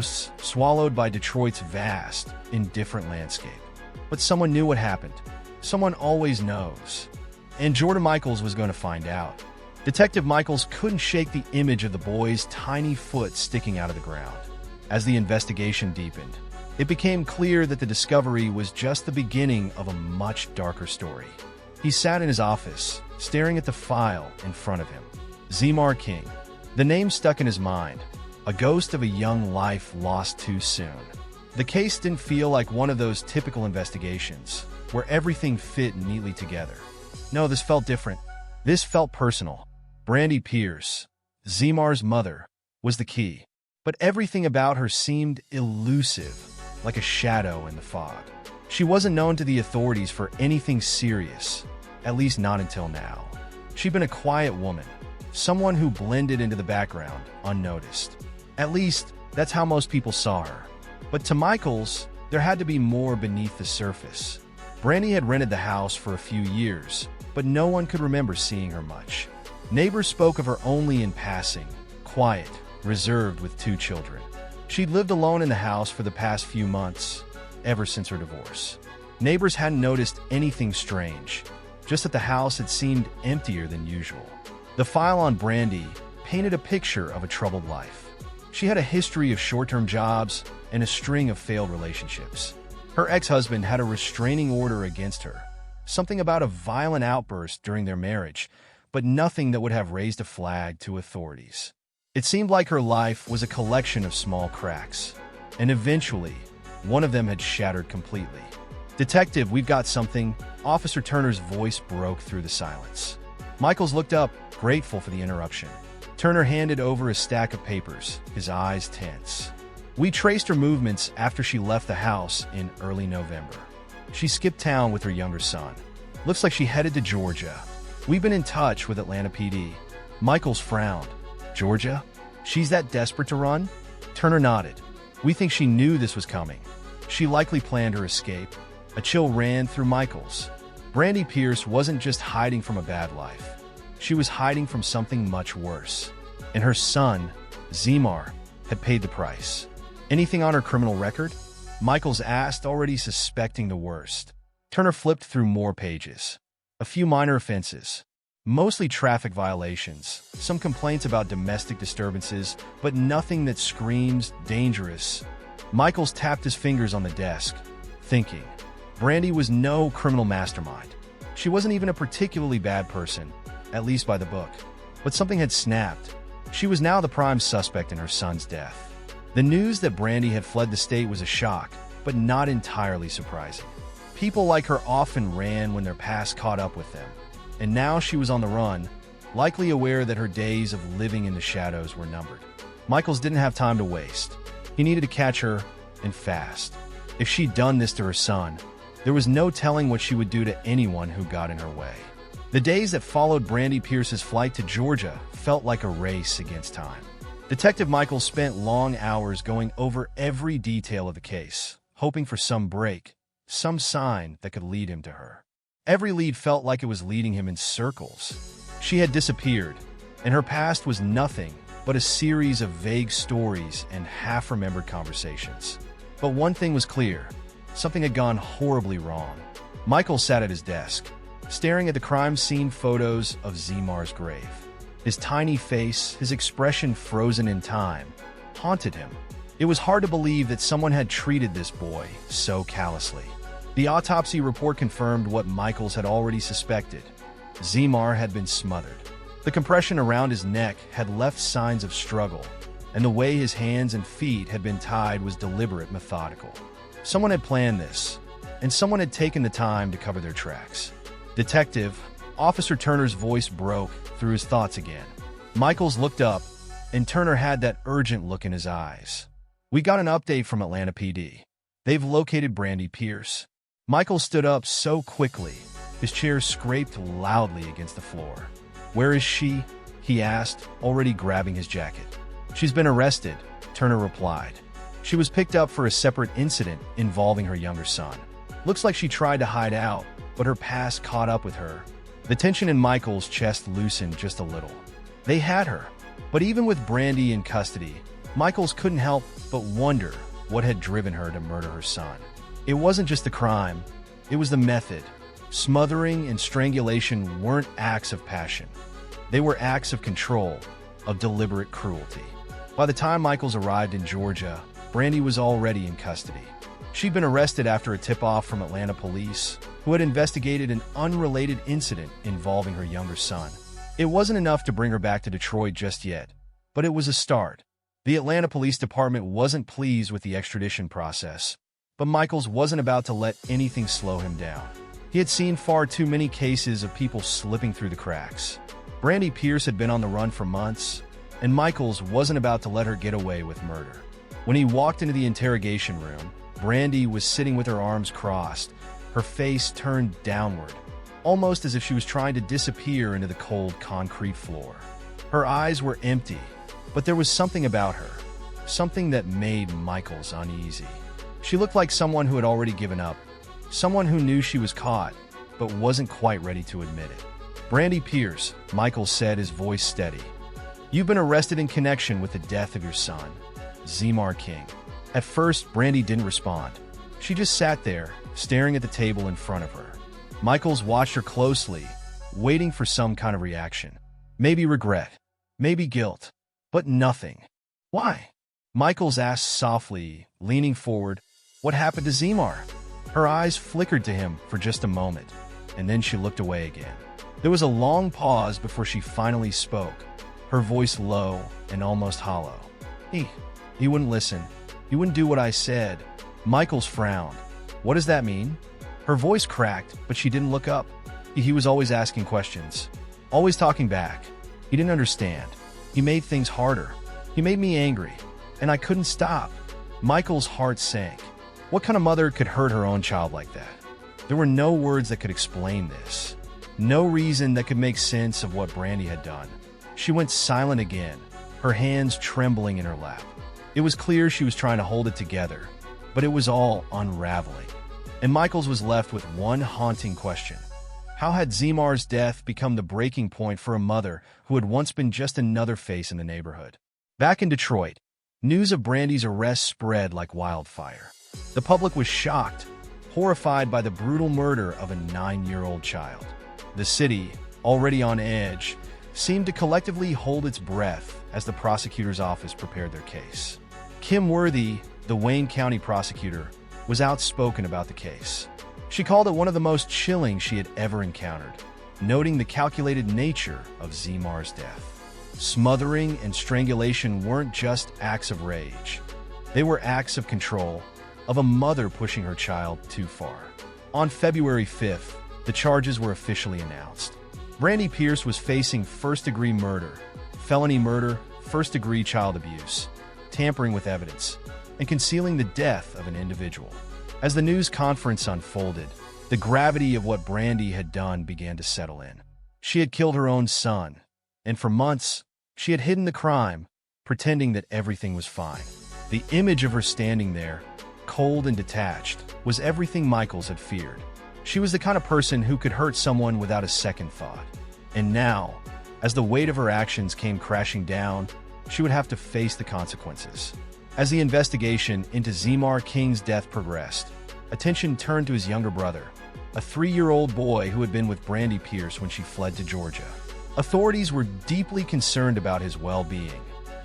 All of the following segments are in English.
ghosts swallowed by Detroit's vast, indifferent landscape. But someone knew what happened. Someone always knows. And Jordan Michaels was going to find out. Detective Michaels couldn't shake the image of the boy's tiny foot sticking out of the ground. As the investigation deepened, it became clear that the discovery was just the beginning of a much darker story. He sat in his office, staring at the file in front of him. Zemar King. The name stuck in his mind, a ghost of a young life lost too soon. The case didn't feel like one of those typical investigations, where everything fit neatly together. No, this felt different. This felt personal. Brandy Pierce, Zemar's mother, was the key. But everything about her seemed elusive, like a shadow in the fog. She wasn't known to the authorities for anything serious, at least not until now. She'd been a quiet woman, someone who blended into the background, unnoticed. At least, that's how most people saw her. But to Michaels, there had to be more beneath the surface. Brandy had rented the house for a few years, but no one could remember seeing her much. Neighbors spoke of her only in passing, quiet, reserved with 2 children. She'd lived alone in the house for the past few months, ever since her divorce. Neighbors hadn't noticed anything strange, just that the house had seemed emptier than usual. The file on Brandy painted a picture of a troubled life. She had a history of short-term jobs and a string of failed relationships. Her ex-husband had a restraining order against her, something about a violent outburst during their marriage, but nothing that would have raised a flag to authorities. It seemed like her life was a collection of small cracks, and eventually, one of them had shattered completely. "Detective, we've got something." Officer Turner's voice broke through the silence. Michaels looked up, grateful for the interruption. Turner handed over a stack of papers, his eyes tense. "We traced her movements after she left the house in early November. She skipped town with her younger son. Looks like she headed to Georgia. We've been in touch with Atlanta PD." Michaels frowned. "Georgia? She's that desperate to run?" Turner nodded. "We think she knew this was coming. She likely planned her escape." A chill ran through Michaels. Brandy Pierce wasn't just hiding from a bad life. She was hiding from something much worse. And her son, Zemar, had paid the price. "Anything on her criminal record?" Michaels asked, already suspecting the worst. Turner flipped through more pages. A few minor offenses. Mostly traffic violations, some complaints about domestic disturbances, but nothing that screams dangerous. Michaels tapped his fingers on the desk, thinking. Brandy was no criminal mastermind. She wasn't even a particularly bad person, at least by the book. But something had snapped. She was now the prime suspect in her son's death. The news that Brandy had fled the state was a shock, but not entirely surprising. People like her often ran when their past caught up with them. And now she was on the run, likely aware that her days of living in the shadows were numbered. Michaels didn't have time to waste. He needed to catch her, and fast. If she'd done this to her son, there was no telling what she would do to anyone who got in her way. The days that followed Brandy Pierce's flight to Georgia felt like a race against time. Detective Michaels spent long hours going over every detail of the case, hoping for some break, some sign that could lead him to her. Every lead felt like it was leading him in circles. She had disappeared, and her past was nothing but a series of vague stories and half-remembered conversations. But one thing was clear. Something had gone horribly wrong. Michael sat at his desk, staring at the crime scene photos of Zemar's grave. His tiny face, his expression frozen in time, haunted him. It was hard to believe that someone had treated this boy so callously. The autopsy report confirmed what Michaels had already suspected. Zemar had been smothered. The compression around his neck had left signs of struggle, and the way his hands and feet had been tied was deliberate, methodical. Someone had planned this, and someone had taken the time to cover their tracks. "Detective," Officer Turner's voice broke through his thoughts again. Michaels looked up, and Turner had that urgent look in his eyes. "We got an update from Atlanta PD. They've located Brandy Pierce." Michaels stood up so quickly, his chair scraped loudly against the floor. "Where is she?" he asked, already grabbing his jacket. "She's been arrested," Turner replied. "She was picked up for a separate incident involving her younger son. Looks like she tried to hide out, but her past caught up with her." The tension in Michael's chest loosened just a little. They had her. But even with Brandy in custody, Michaels couldn't help but wonder what had driven her to murder her son. It wasn't just the crime, it was the method. Smothering and strangulation weren't acts of passion. They were acts of control, of deliberate cruelty. By the time Michaels arrived in Georgia, Brandy was already in custody. She'd been arrested after a tip-off from Atlanta police, who had investigated an unrelated incident involving her younger son. It wasn't enough to bring her back to Detroit just yet, but it was a start. The Atlanta Police Department wasn't pleased with the extradition process, but Michaels wasn't about to let anything slow him down. He had seen far too many cases of people slipping through the cracks. Brandy Pierce had been on the run for months, and Michaels wasn't about to let her get away with murder. When he walked into the interrogation room, Brandy was sitting with her arms crossed, her face turned downward, almost as if she was trying to disappear into the cold concrete floor. Her eyes were empty, but there was something about her, something that made Michaels uneasy. She looked like someone who had already given up, someone who knew she was caught, but wasn't quite ready to admit it. Brandy Pierce, Michaels said, his voice steady. You've been arrested in connection with the death of your son, Zemar King. At first, Brandy didn't respond. She just sat there, staring at the table in front of her. Michaels watched her closely, waiting for some kind of reaction. Maybe regret, maybe guilt, but nothing. Why? Michaels asked softly, leaning forward. What happened to Zemar? Her eyes flickered to him for just a moment, and then she looked away again. There was a long pause before she finally spoke, her voice low and almost hollow. He wouldn't listen. He wouldn't do what I said. Michaels frowned. What does that mean? Her voice cracked, but she didn't look up. He was always asking questions, always talking back. He didn't understand. He made things harder. He made me angry, and I couldn't stop. Michael's heart sank. What kind of mother could hurt her own child like that? There were no words that could explain this. No reason that could make sense of what Brandy had done. She went silent again, her hands trembling in her lap. It was clear she was trying to hold it together, but it was all unraveling. And Michaels was left with one haunting question. How had Zemar's death become the breaking point for a mother who had once been just another face in the neighborhood? Back in Detroit, news of Brandy's arrest spread like wildfire. The public was shocked, horrified by the brutal murder of a 9-year-old child. The city, already on edge, seemed to collectively hold its breath as the prosecutor's office prepared their case. Kim Worthy, the Wayne County prosecutor, was outspoken about the case. She called it one of the most chilling she had ever encountered, noting the calculated nature of Zemar's death. Smothering and strangulation weren't just acts of rage. They were acts of control, of a mother pushing her child too far. On February 5th, the charges were officially announced. Brandy Pierce was facing first-degree murder, felony murder, first-degree child abuse, tampering with evidence, and concealing the death of an individual. As the news conference unfolded, the gravity of what Brandy had done began to settle in. She had killed her own son, and for months, she had hidden the crime, pretending that everything was fine. The image of her standing there, cold and detached, was everything Michaels had feared. She was the kind of person who could hurt someone without a second thought. And now, as the weight of her actions came crashing down, she would have to face the consequences. As the investigation into Zemar King's death progressed, attention turned to his younger brother, a 3-year-old boy who had been with Brandy Pierce when she fled to Georgia. Authorities were deeply concerned about his well-being,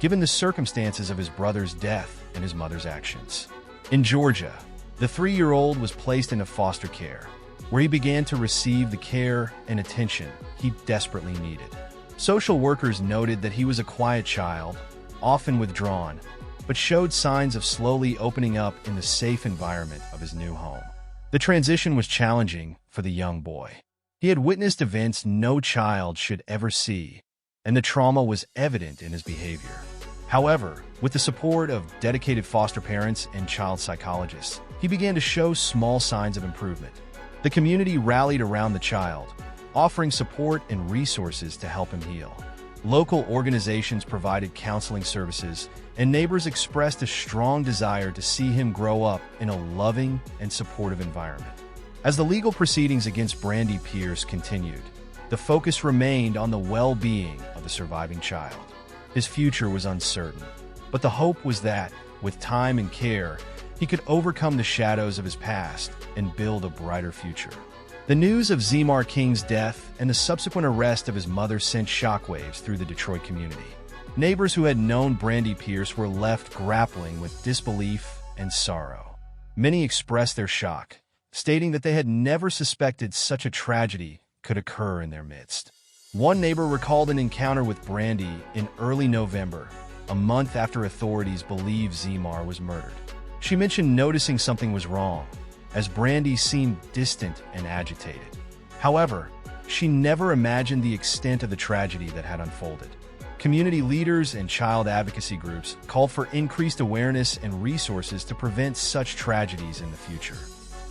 given the circumstances of his brother's death and his mother's actions. In Georgia, the 3-year-old was placed into foster care, where he began to receive the care and attention he desperately needed. Social workers noted that he was a quiet child, often withdrawn, but showed signs of slowly opening up in the safe environment of his new home. The transition was challenging for the young boy. He had witnessed events no child should ever see, and the trauma was evident in his behavior. However, with the support of dedicated foster parents and child psychologists, he began to show small signs of improvement. The community rallied around the child, offering support and resources to help him heal. Local organizations provided counseling services, and neighbors expressed a strong desire to see him grow up in a loving and supportive environment. As the legal proceedings against Brandy Pierce continued, the focus remained on the well-being of the surviving child. His future was uncertain, But the hope was that, with time and care, he could overcome the shadows of his past and build a brighter future. The news of Zemar King's death and the subsequent arrest of his mother sent shockwaves through the Detroit community. Neighbors who had known Brandy Pierce were left grappling with disbelief and sorrow. Many expressed their shock, stating that they had never suspected such a tragedy could occur in their midst. One neighbor recalled an encounter with Brandy in early November, a month after authorities believed Zemar was murdered. She mentioned noticing something was wrong, as Brandy seemed distant and agitated. However, she never imagined the extent of the tragedy that had unfolded. Community leaders and child advocacy groups called for increased awareness and resources to prevent such tragedies in the future.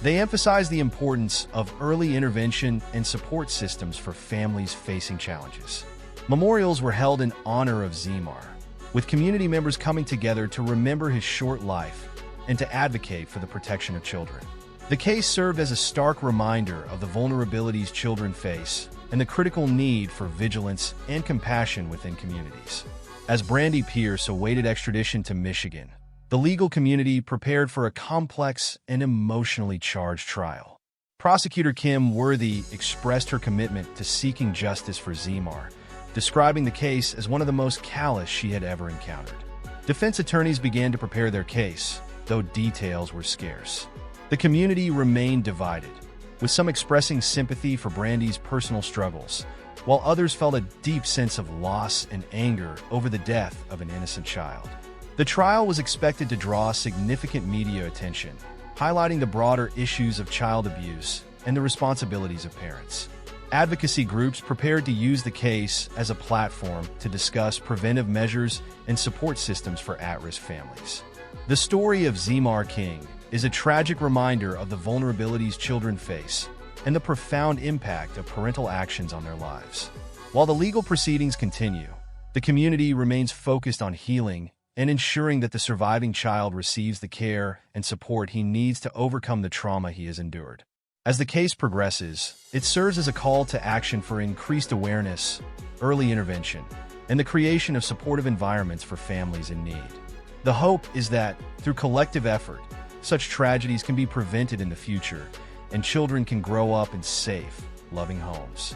They emphasized the importance of early intervention and support systems for families facing challenges. Memorials were held in honor of Zemar, with community members coming together to remember his short life and to advocate for the protection of children. The case served as a stark reminder of the vulnerabilities children face and the critical need for vigilance and compassion within communities. As Brandy Pierce awaited extradition to Michigan, the legal community prepared for a complex and emotionally charged trial. Prosecutor Kim Worthy expressed her commitment to seeking justice for Zemar, describing the case as one of the most callous she had ever encountered. Defense attorneys began to prepare their case, though details were scarce. The community remained divided, with some expressing sympathy for Brandy's personal struggles, while others felt a deep sense of loss and anger over the death of an innocent child. The trial was expected to draw significant media attention, highlighting the broader issues of child abuse and the responsibilities of parents. Advocacy groups prepared to use the case as a platform to discuss preventive measures and support systems for at-risk families. The story of Zemar King is a tragic reminder of the vulnerabilities children face and the profound impact of parental actions on their lives. While the legal proceedings continue, the community remains focused on healing and ensuring that the surviving child receives the care and support he needs to overcome the trauma he has endured. As the case progresses, it serves as a call to action for increased awareness, early intervention, and the creation of supportive environments for families in need. The hope is that, through collective effort, such tragedies can be prevented in the future, and children can grow up in safe, loving homes.